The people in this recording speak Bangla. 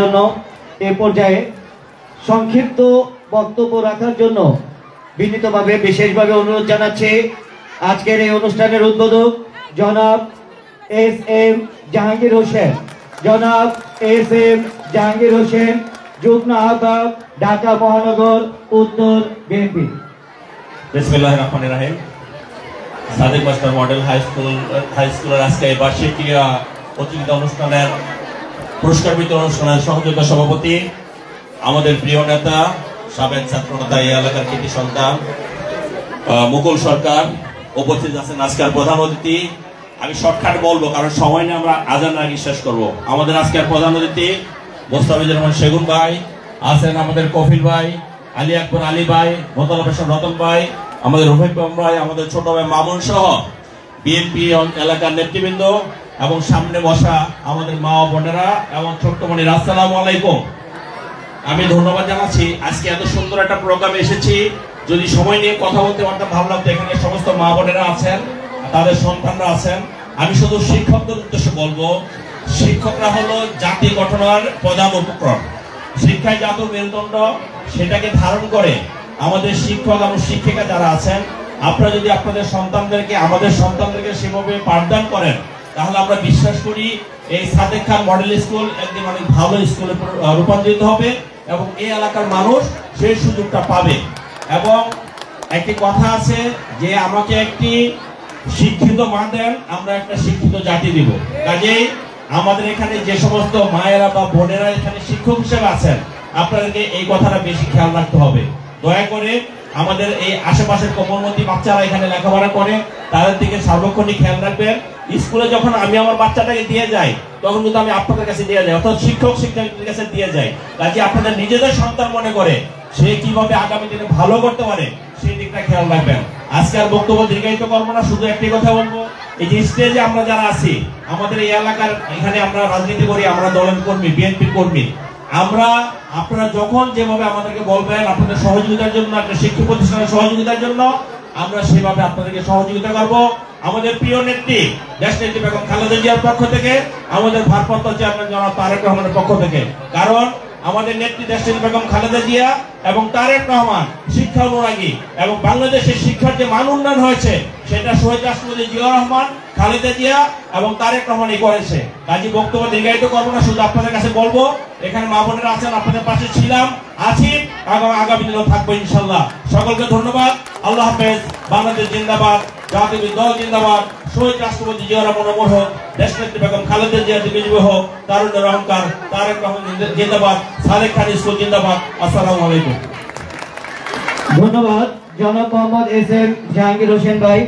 জন্য এ পর্যায়ে সংক্ষিপ্ত বক্তব্য রাখার জন্য বিনীতভাবে বিশেষভাবে অনুরোধ জানাচ্ছি আজকের এই অনুষ্ঠানের উদ্বোধক জনাব এস.এম. জাহাঙ্গীর হোসেন। জনাব এস.এম. জাহাঙ্গীর হোসেন, যুগ্ম আহ্বায়ক, ঢাকা মহানগর উত্তর বিএনপি। বিসমিল্লাহির রহমানির রহিম। সাদেক মাস্টার মডেল হাই স্কুলের আজকে বার্ষিক ক্রীড়া প্রতিযোগিতা অনুষ্ঠানের পুরস্কার বিতরণ অনুষ্ঠানের সহযোগিতা সভাপতি আমাদের প্রিয় নেতা, সাবেক ছাত্র নেতা, এই এলাকার কৃতি সন্তান মুকুল সরকার উপস্থিত আছেন। আজকের প্রধান অতিথি, আমি শর্টকাট বলবো কারণ সময় নিয়ে আমরা আজান আগে শেষ করবো। আমাদের আজকের প্রধান অতিথি মোস্তাফিজুর রহমান সেগুন ভাই আছেন, আমাদের কফিল ভাই, আলী আকবর আলী ভাই, মোতালেব হোসেন রতন ভাই, আমাদের রফিক ভাই, আমাদের ছোট ভাই মামুন সহ বিএনপি এলাকার নেতৃবৃন্দ এবং সামনে বসা আমাদের মা ও বোনেরা এবং ছোট্ট মনির, আসসালামু আলাইকুম। আমি ধন্যবাদ জানাচ্ছি। আজকে এত সুন্দর একটা প্রোগ্রামে এসেছি, যদি সময় নিয়ে কথা বলতে পারতাম ভালো লাগতো। এখানে সমস্ত মা বোনেরা আছেন, তাদের সন্তানরা আছেন। আমি শুধু শিক্ষকদের উদ্দেশ্যে বলবো, শিক্ষকরা হলো জাতি গঠনের প্রধান উপকরণ। শিক্ষায় জাতীয় মেরুদণ্ড, সেটাকে ধারণ করে আমাদের শিক্ষক এবং শিক্ষিকা যারা আছেন, আপনারা যদি আপনাদের সন্তানদেরকে, আমাদের সন্তানদেরকে সেভাবে পাঠদান করেন, তাহলে আমরা বিশ্বাস করি এই সাদেক খান মডেল স্কুল একদিন অনেক ভালো স্কুলে রূপান্তরিত হবে এবং এই এলাকার মানুষ সেই সুযোগটা পাবে। এবং একটি কথা আছে যে আমাকে একটি শিক্ষিত মা দেন, আমরা একটা শিক্ষিত জাতি দিব। কাজেই আমাদের এখানে যে সমস্ত মায়েরা বা বোনেরা এখানে শিক্ষক হিসেবে আছেন, আপনাদেরকে এই কথাটা বেশি খেয়াল রাখতে হবে। দয়া করে আমাদের এই আশেপাশের কোমলমতি বাচ্চারা এখানে লেখাপড়া করে, তাদের দিকে সার্বক্ষণিক খেয়াল রাখবেন। স্কুলে যখন আমি আমার বাচ্চাটাকে দিয়ে যাই, তখন কিন্তু আমি আপনাদের কাছে দিয়ে যাই, অর্থাৎ শিক্ষক শিক্ষকদের কাছে দিয়ে যাই। কাজে আপনাদের নিজেদের সন্তান মনে করে সে কিভাবে আগামী দিনে ভালো করতে পারে সেই দিকটা খেয়াল রাখবেন। আজকে আর বক্তব্য দীর্ঘায়িত করবো না, শুধু একটি কথা বলবো, এই যে স্টেজে আমরা যারা আছি, আমাদের এই এলাকার, এখানে আমরা রাজনীতি করি, আমরা দলের কর্মী, বিএনপি কর্মী, আমরা আপনারা যখন যেভাবে আমাদেরকে বলবেন আপনাদের সহযোগিতার জন্য, একটা শিক্ষা প্রতিষ্ঠানের সহযোগিতার জন্য, আমরা সেভাবে আপনাদেরকে সহযোগিতা করব। আমাদের প্রিয় নেত্রী দেশনেত্রী বেগম খালেদা জিয়ার পক্ষ থেকে, আমাদের ভারপ্রাপ্ত চেয়ারম্যান জনাব তারেক রহমানের পক্ষ থেকে, কারণ আমাদের নেত্রী দেশনেত্রী বেগম খালেদা জিয়া এবং তারেক রহমান শিক্ষা অনুরাগী এবং বাংলাদেশের শিক্ষার যে মান উন্নয়ন হয়েছে সেটা শহীদ রাষ্ট্রপতি জিয়াউর রহমান, খালেদা জিয়া এবং তারেক রহমানই করেছে। কাজী বক্তব্য দীর্ঘায়িত করবো না, শুধু আপনাদের কাছে বলবো, এখানে মা বোনেরা আছেন, আপনাদের পাশে ছিলাম, আছি, আগামী দিনেও থাকবো ইনশাল্লাহ। সকলকে ধন্যবাদ। আল্লাহ হাফেজ। বাংলাদেশ জিন্দাবাদ, জাতীয় দল জিন্দাবাদ, শহীদ রাষ্ট্রপতি জিয়াউর রহমান অমর হোক, দেশনেত্রী বেগম খালেদা জিয়া জীবী হোক, তারুণ্যের অহংকার তারেক রহমান জিন্দাবাদ, সাদেক খান স্কুল জিন্দাবাদ। আসসালামু আলাইকুম। ধন্যবাদ জনাব মোহাম্মদ এস.এম. জাহাঙ্গীর হোসেন ভাই।